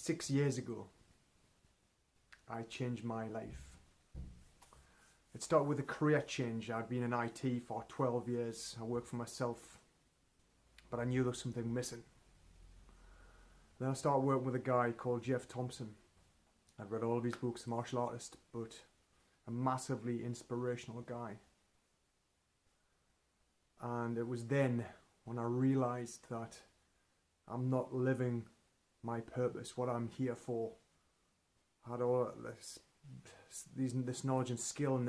6 years ago, I changed my life. It started with a career change. I'd been in IT for 12 years. I worked for myself, but I knew there was something missing. Then I started working with a guy called Jeff Thompson. I've read all of his books, a martial artist, but a massively inspirational guy. And it was then when I realized that I'm not living my purpose, what I'm here for. I had all this knowledge and skill and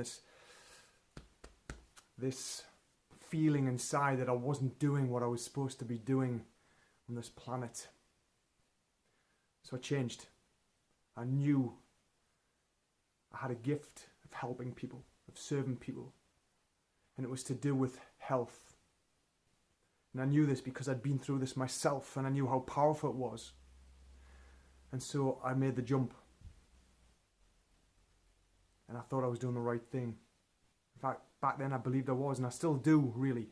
this feeling inside that I wasn't doing what I was supposed to be doing on this planet. So I changed. I knew I had a gift of helping people, of serving people, and it was to do with health. And I knew this because I'd been through this myself, and I knew how powerful it was. And so I made the jump. And I thought I was doing the right thing. In fact, back then I believed I was, and I still do, really.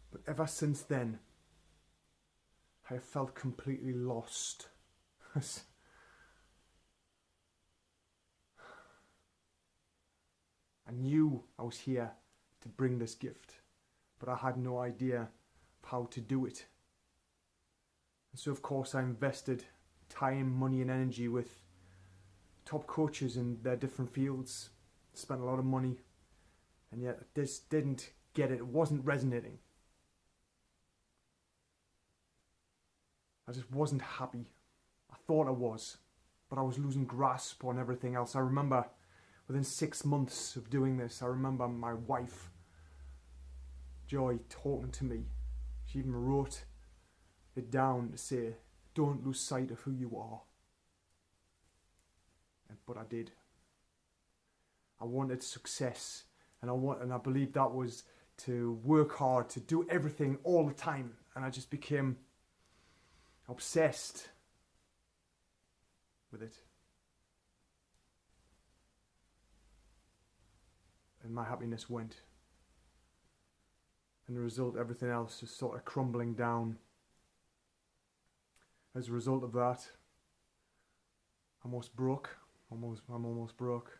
But ever since then, I have felt completely lost. I knew I was here to bring this gift, but I had no idea of how to do it. And so of course I invested time, money and energy with top coaches in their different fields, spent a lot of money, and yet I just didn't get it. It wasn't resonating. I just wasn't happy. I thought I was, but I was losing grasp on everything else. I remember within 6 months of doing this, I remember my wife, Joy, talking to me. She even wrote it down to say, don't lose sight of who you are. But I did. I wanted success, and I believed that was to work hard, to do everything all the time, and I just became obsessed with it. And my happiness went. And the result, everything else just sort of crumbling down. As a result of that, I'm almost broke. I'm almost broke.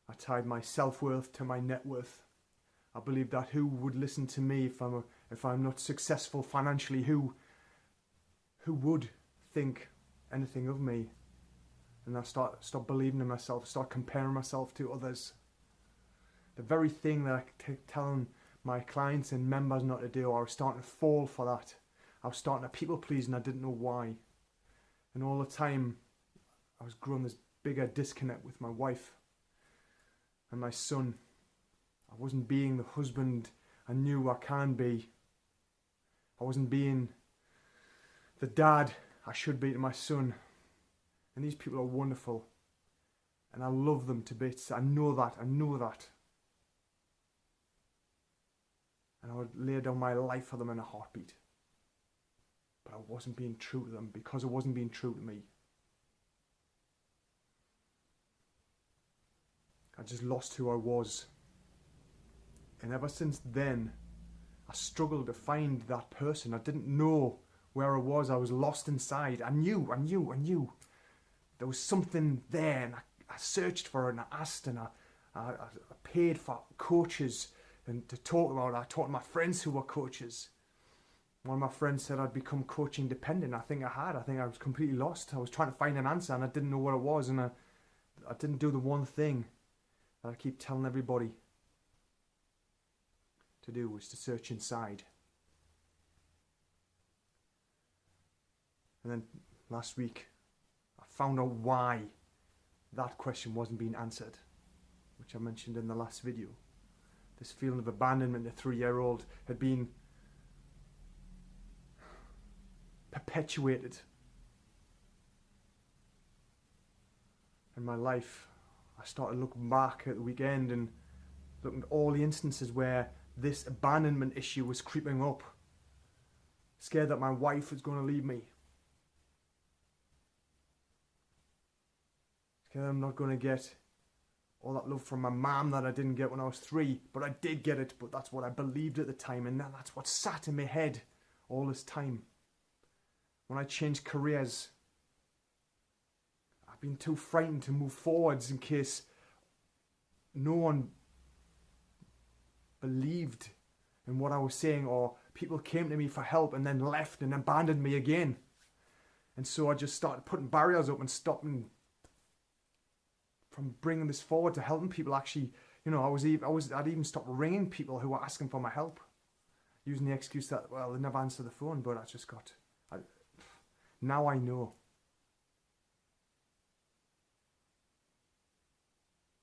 I tied my self-worth to my net worth. I believed that who would listen to me if I'm not successful financially? Who would think anything of me? And I start believing in myself, start comparing myself to others. The very thing that I telling my clients and members not to do, I was starting to fall for that. I was starting to people please, and I didn't know why. And all the time, I was growing this bigger disconnect with my wife and my son. I wasn't being the husband I knew I can be. I wasn't being the dad I should be to my son. And these people are wonderful. And I love them to bits. I know that. And I would lay down my life for them in a heartbeat. But I wasn't being true to them because I wasn't being true to me. I just lost who I was. And ever since then, I struggled to find that person. I didn't know where I was. I was lost inside. I knew. There was something there, and I searched for it, and I asked, and I paid for coaches and to talk about it. I talked to my friends who were coaches. One of my friends said I'd become coaching dependent. I think I had. I think I was completely lost. I was trying to find an answer, and I didn't know what it was, and I didn't do the one thing that I keep telling everybody to do, was to search inside. And then last week, I found out why that question wasn't being answered, which I mentioned in the last video. This feeling of abandonment, the 3-year-old had been perpetuated in my life. I started looking back at the weekend and looking at all the instances where this abandonment issue was creeping up. Scared that my wife was going to leave me. Scared I'm not going to get all that love from my mum that I didn't get when I was 3. But I did get it, but that's what I believed at the time, and that's what sat in my head all this time. when I changed careers, I've been too frightened to move forwards in case no one believed in what I was saying, or people came to me for help and then left and abandoned me again. And so I just started putting barriers up and stopping from bringing this forward to helping people. Actually, you know, I'd even stopped ringing people who were asking for my help, using the excuse that, well, they never answer the phone. But now I know.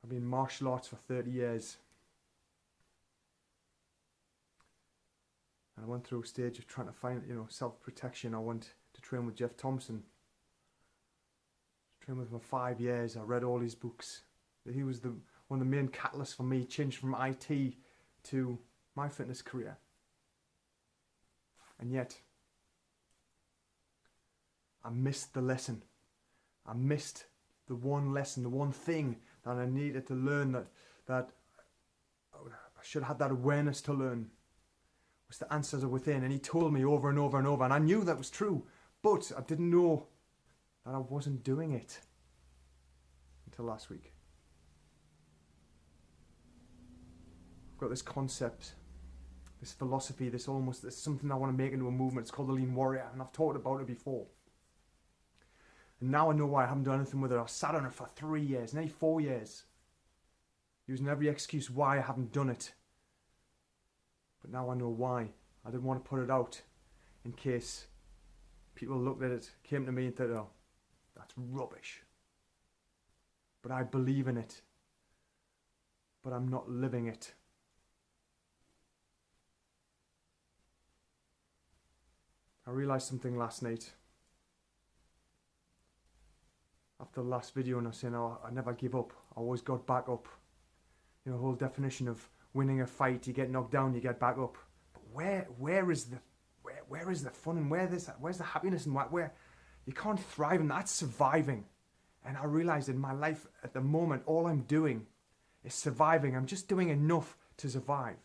I've been in martial arts for 30 years. And I went through a stage of trying to find, you know, self-protection. I went to train with Jeff Thompson. Trained with him for 5 years. I read all his books. He was one of the main catalysts for me, changed from IT to my fitness career. And yet, I missed the lesson. I missed the one lesson, the one thing that I needed to learn, that I should have had that awareness to learn, was the answers are within. And he told me over and over and over, and I knew that was true, but I didn't know that I wasn't doing it until last week. I've got this concept, this philosophy, this something I want to make into a movement. It's called the Lean Warrior, and I've talked about it before. And now I know why I haven't done anything with it. I sat on it for 3 years, nearly 4 years, using every excuse why I haven't done it. But now I know why. I didn't want to put it out in case people looked at it, came to me and thought, oh, that's rubbish. But I believe in it. But I'm not living it. I realised something last night. After the last video, and I was saying, oh, I never give up. I always got back up. You know, the whole definition of winning a fight, you get knocked down, you get back up. But where is the fun, and where's the happiness, and where you can't thrive, and that's surviving. And I realized in my life at the moment, all I'm doing is surviving. I'm just doing enough to survive.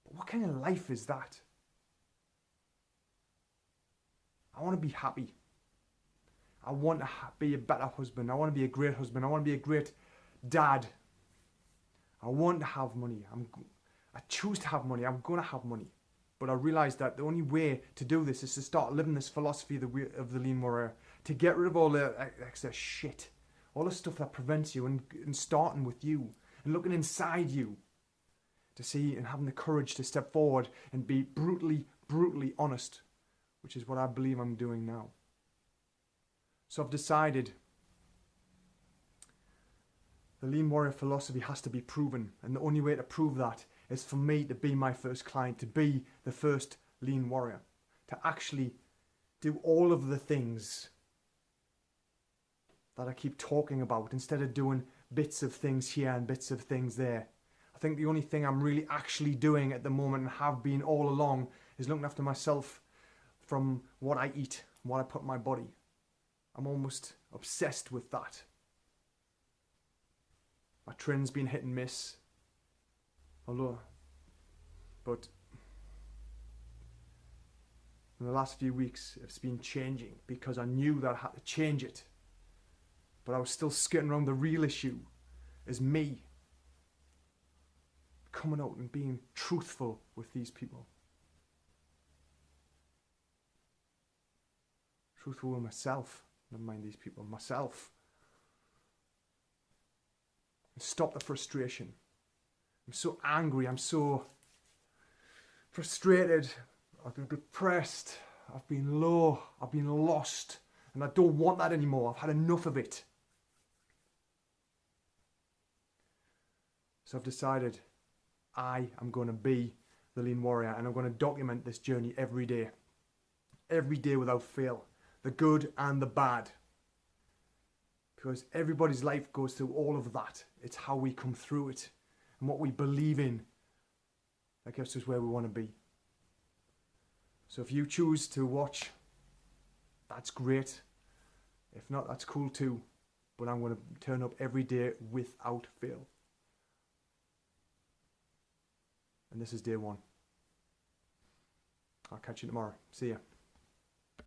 But what kind of life is that? I want to be happy. I want to be a better husband. I want to be a great husband. I want to be a great dad. I want to have money. I choose to have money. I'm going to have money. But I realized that the only way to do this is to start living this philosophy of the Lean Warrior, to get rid of all the excess shit, all the stuff that prevents you, and starting with you, and looking inside you to see, and having the courage to step forward and be brutally, brutally honest, which is what I believe I'm doing now. So I've decided the Lean Warrior philosophy has to be proven, and the only way to prove that is for me to be my first client, to be the first Lean Warrior, to actually do all of the things that I keep talking about, instead of doing bits of things here and bits of things there. I think the only thing I'm really actually doing at the moment, and have been all along, is looking after myself from what I eat, what I put in my body. I'm almost obsessed with that. My training's been hit and miss. But in the last few weeks, it's been changing because I knew that I had to change it. But I was still skirting around the real issue, is me coming out and being truthful with these people. Truthful with myself, never mind these people, myself. And stop the frustration. I'm so angry, I'm so frustrated, I've been depressed, I've been low, I've been lost, and I don't want that anymore. I've had enough of it. So I've decided I am going to be the Lean Warrior, and I'm going to document this journey every day without fail, the good and the bad. Because everybody's life goes through all of that. It's how we come through it and what we believe in that gets us where we want to be. So if you choose to watch, that's great. If not, that's cool too. But I'm going to turn up every day without fail. And this is day one. I'll catch you tomorrow. See ya.